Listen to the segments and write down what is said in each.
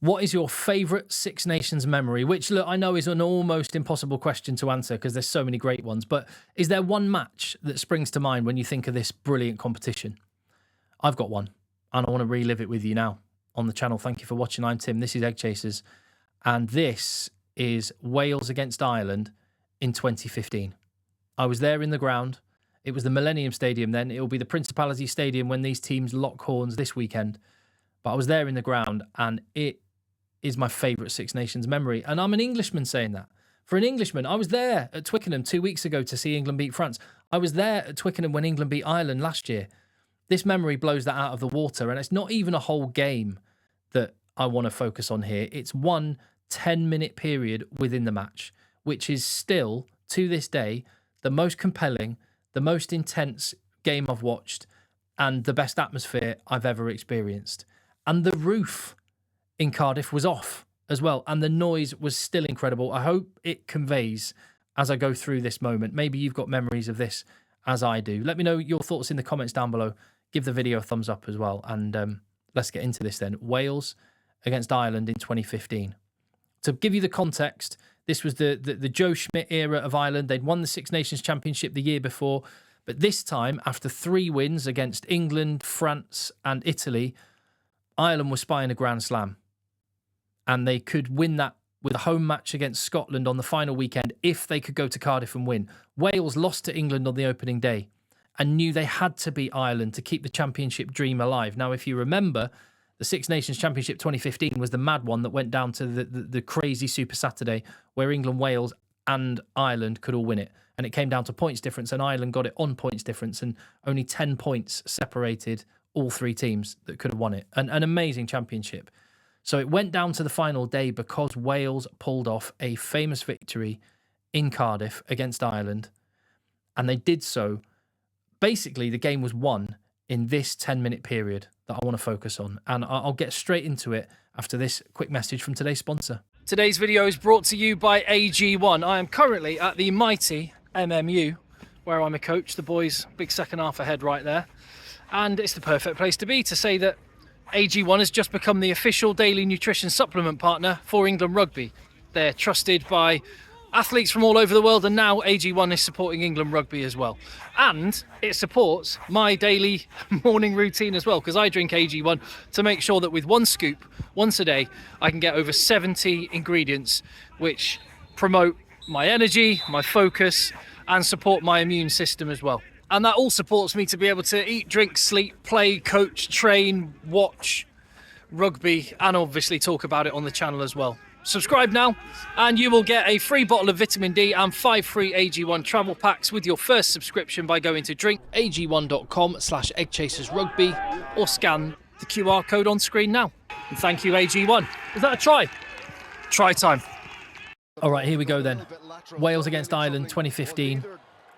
What is your favourite Six Nations memory? Which, look, I know is an almost impossible question to answer because there's so many great ones. But is there one match that springs to mind when you think of this brilliant competition? I've got one, and I want to relive it with you now on the channel. Thank you for watching. I'm Tim. This is Egg Chasers. And this is Wales against Ireland in 2015. I was there in the ground. It was the Millennium Stadium then. It will be the Principality Stadium when these teams lock horns this weekend. But I was there in the ground, and it is my favourite Six Nations memory. And I'm an Englishman saying that. For an Englishman, I was there at Twickenham 2 weeks ago to see England beat France. I was there at Twickenham when England beat Ireland last year. This memory blows that out of the water, and it's not even a whole game that I want to focus on here. It's one 10-minute period within the match, which is still, to this day, the most compelling, the most intense game I've watched, and the best atmosphere I've ever experienced. And the roof in Cardiff was off as well, and the noise was still incredible. I hope it conveys as I go through this moment. Maybe you've got memories of this as I do. Let me know your thoughts in the comments down below. Give the video a thumbs up as well, and let's get into this then. Wales against Ireland in 2015. To give you the context, this was the Joe Schmidt era of Ireland. They'd won the Six Nations Championship the year before, but this time, after 3 wins against England, France and Italy, Ireland was spying a Grand Slam. And they could win that with a home match against Scotland on the final weekend if they could go to Cardiff and win. Wales lost to England on the opening day and knew they had to beat Ireland to keep the championship dream alive. Now, if you remember, the Six Nations Championship 2015 was the mad one that went down to the crazy Super Saturday where England, Wales and Ireland could all win it. And it came down to points difference, and Ireland got it on points difference, and only 10 points separated all 3 teams that could have won it. An amazing championship. So it went down to the final day because Wales pulled off a famous victory in Cardiff against Ireland. And they did so. Basically, the game was won in this 10-minute period that I want to focus on. And I'll get straight into it after this quick message from today's sponsor. Today's video is brought to you by AG1. I am currently at the mighty MMU, where I'm a coach. The boys, big second half ahead right there. And it's the perfect place to be to say that AG1 has just become the official daily nutrition supplement partner for England Rugby. They're trusted by athletes from all over the world, and now AG1 is supporting England Rugby as well. And it supports my daily morning routine as well, because I drink AG1 to make sure that with 1 scoop, once a day, I can get over 70 ingredients which promote my energy, my focus, and support my immune system as well. And that all supports me to be able to eat, drink, sleep, play, coach, train, watch rugby, and obviously talk about it on the channel as well. Subscribe now and you will get a free bottle of vitamin D and 5 free AG1 travel packs with your first subscription by going to drinkag1.com/eggchasersrugby or scan the QR code on screen now. And thank you, AG1. Is that a try? Try time. All right, here we go then. Wales against Ireland 2015.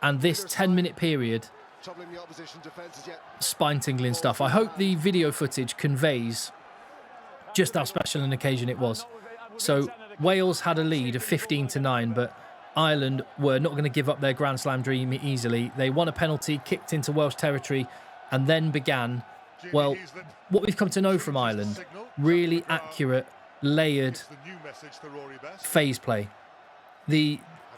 And this 10-minute period, spine-tingling stuff. I hope the video footage conveys just how special an occasion it was. So Wales had a lead of 15-9, but Ireland were not going to give up their Grand Slam dream easily. They won a penalty, kicked into Welsh territory, and then began, well, what we've come to know from Ireland, really accurate, layered phase play.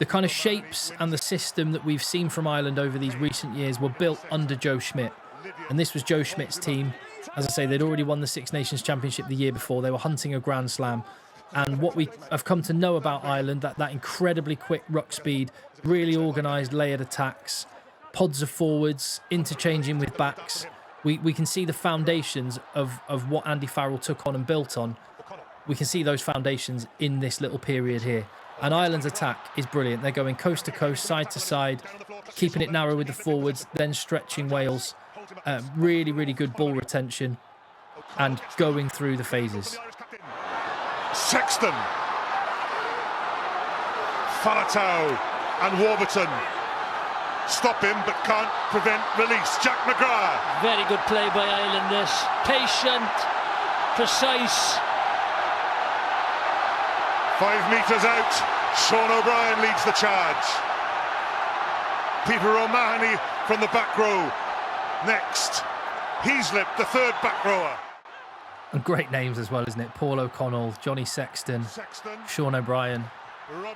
The kind of shapes and the system that we've seen from Ireland over these recent years were built under Joe Schmidt. And this was Joe Schmidt's team. As I say, they'd already won the Six Nations Championship the year before. They were hunting a Grand Slam. And what we have come to know about Ireland, that incredibly quick ruck speed, really organised layered attacks, pods of forwards, interchanging with backs. We can see the foundations of what Andy Farrell took on and built on. We can see those foundations in this little period here. And Ireland's attack is brilliant. They're going coast to coast, side to side, keeping it narrow with the forwards, then stretching Wales. Really, really good ball retention and going through the phases. Sexton, Falatau and Warburton stop him but can't prevent release. Jack McGrath. Very good play by Ireland this. Patient, precise. 5 metres out, Sean O'Brien leads the charge. Peter O'Mahony from the back row. Next, Heaslip, the third back rower. And great names as well, isn't it? Paul O'Connell, Johnny Sexton, Sean O'Brien.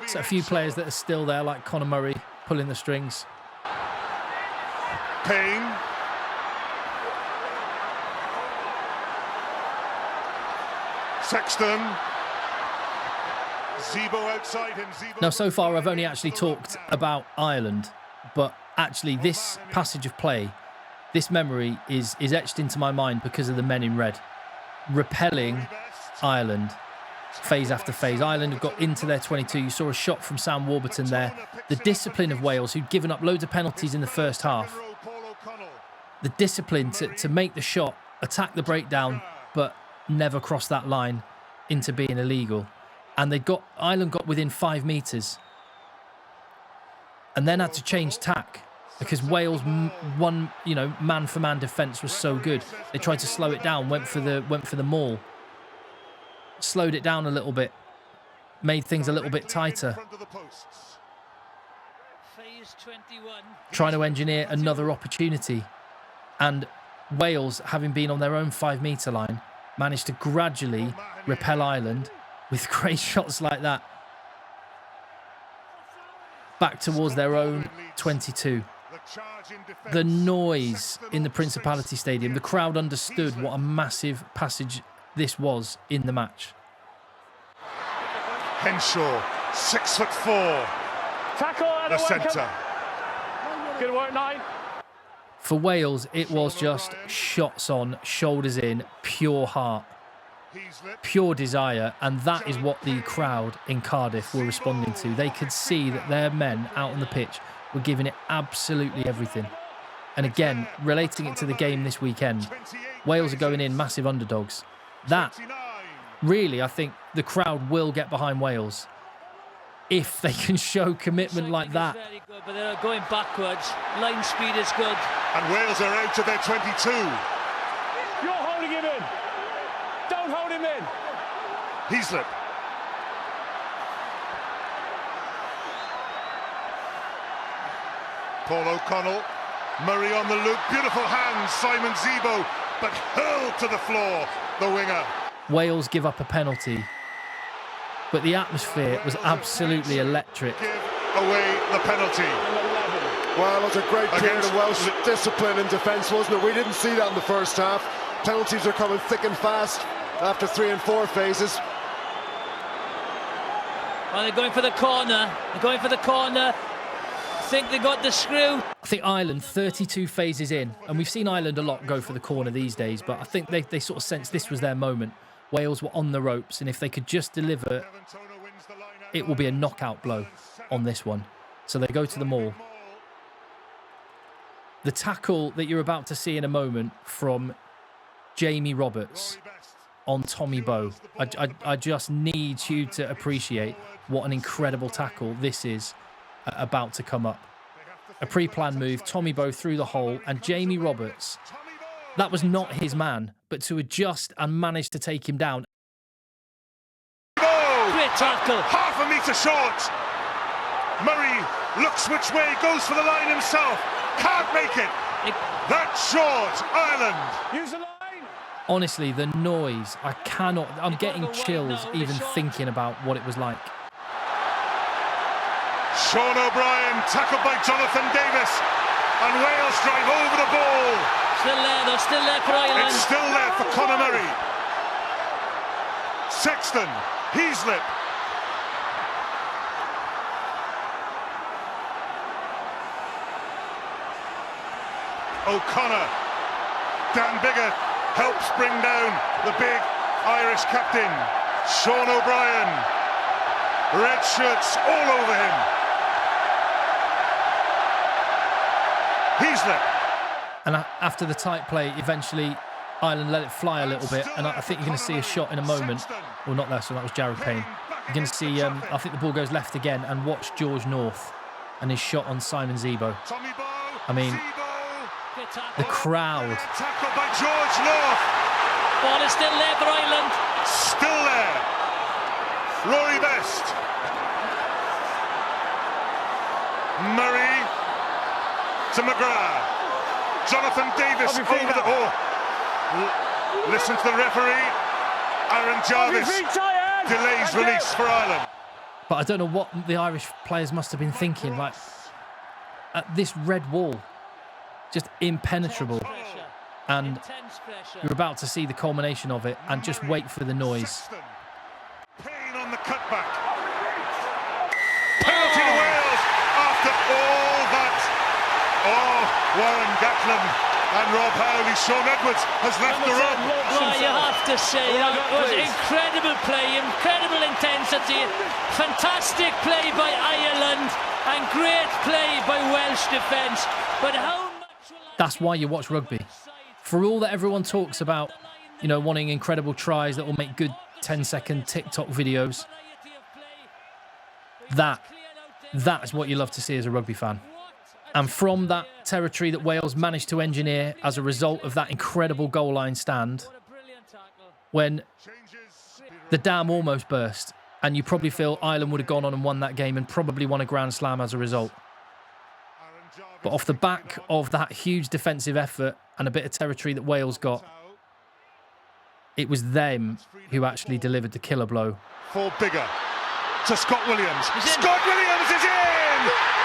So a few players that are still there, like Conor Murray, pulling the strings. Payne. Sexton. Zebo outside him. Now, so far, I've only actually talked about Ireland, but actually this passage of play, this memory is etched into my mind because of the men in red. Repelling Ireland, phase after phase. Ireland have got into their 22. You saw a shot from Sam Warburton there. The discipline of Wales, who'd given up loads of penalties in the first half. The discipline to make the shot, attack the breakdown, but never cross that line into being illegal. And Ireland got within 5 metres and then had to change tack because Wales man for man defence was so good. They tried to slow it down, went for the maul, slowed it down a little bit, made things a little bit tighter, trying to engineer another opportunity. And Wales, having been on their own 5 metre line, managed to gradually repel Ireland with great shots like that back towards their own 22. The noise in the Principality Stadium, the crowd understood what a massive passage this was in the match. Henshaw, 6'4". Tackle The centre. Good work, 9. For Wales, it was just shots on, shoulders in, pure heart, pure desire, and that is what the crowd in Cardiff were responding to. They could see that their men out on the pitch were giving it absolutely everything. And again, relating it to the game this weekend, Wales are going in massive underdogs. That, really, I think the crowd will get behind Wales if they can show commitment like that. Very good, but they're going backwards. Line speed is good. And Wales are out to their 22. You're holding him in. Don't hold him in. Heaslip. Paul O'Connell. Murray on the loop. Beautiful hands. Simon Zebo. But hurled to the floor. The winger. Wales give up a penalty, but the atmosphere was absolutely electric. Give away the penalty. Well, it was a great period of Welsh discipline in defence, wasn't it? We didn't see that in the first half. Penalties are coming thick and fast after 3 and 4 phases. Well, they're going for the corner. They're going for the corner. I think they got the screw. I think Ireland, 32 phases in, and we've seen Ireland a lot go for the corner these days, but I think they sort of sensed this was their moment. Wales were on the ropes, and if they could just deliver, it will be a knockout blow on this one. So they go to the maul. The tackle that you're about to see in a moment from Jamie Roberts on Tommy Bowe. I just need you to appreciate what an incredible tackle this is about to come up. A pre-planned move, Tommy Bowe through the hole, and Jamie Roberts, that was not his man, but to adjust and manage to take him down. Great tackle. Half a metre short. Murray looks which way, goes for the line himself. Can't make it. That short, Ireland. Use the line. Honestly, the noise, I'm getting chills even thinking about what it was like. Sean O'Brien tackled by Jonathan Davis, and Wales drive over the ball. Still there, though. Still there for Ireland. It's still there for Conor Murray. Sexton, Heaslip. O'Connor. Dan Biggar helps bring down the big Irish captain. Sean O'Brien. Red shirts all over him. Heaslip. And after the tight play, eventually Ireland let it fly a little bit, and I think you're going to see a shot in a moment. Well, not there, so that was Jared Payne. You're going to see, I think the ball goes left again, and watch George North and his shot on Simon Zebo. I mean, the crowd. Tackled by George North. Ball is still there for Ireland. Still there. Rory Best. Murray to McGrath. Jonathan Davis over the... Oh, listen to the referee. Aaron Jarvis delays release for Ireland. But I don't know what the Irish players must have been thinking. Like, at this red wall, just impenetrable. And you're about to see the culmination of it, and just wait for the noise. Payne on the cutback. Penalty to Wales after all that. Oh, Warren Gatland and Rob Howley. Sean Edwards has left the room. Well, you have to say that was incredible play, incredible intensity, fantastic play by Ireland, and great play by Welsh defence. But how much will that's why you watch rugby. For all that everyone talks about, you know, wanting incredible tries that will make good 10-second TikTok videos, that's what you love to see as a rugby fan. And from that territory that Wales managed to engineer as a result of that incredible goal line stand, when the dam almost burst, and you probably feel Ireland would have gone on and won that game and probably won a Grand Slam as a result. But off the back of that huge defensive effort and a bit of territory that Wales got, it was them who actually delivered the killer blow. For bigger to Scott Williams. Scott Williams is in!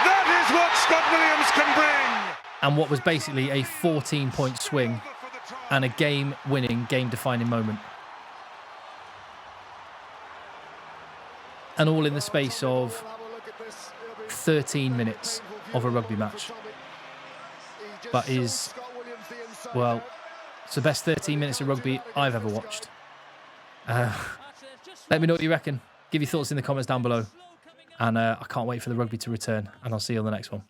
That is what Scott Williams can bring! And what was basically a 14-point swing and a game-winning, game-defining moment. And all in the space of 13 minutes of a rugby match. But is, well, it's the best 13 minutes of rugby I've ever watched. Let me know what you reckon. Give your thoughts in the comments down below. And I can't wait for the rugby to return. And I'll see you on the next one.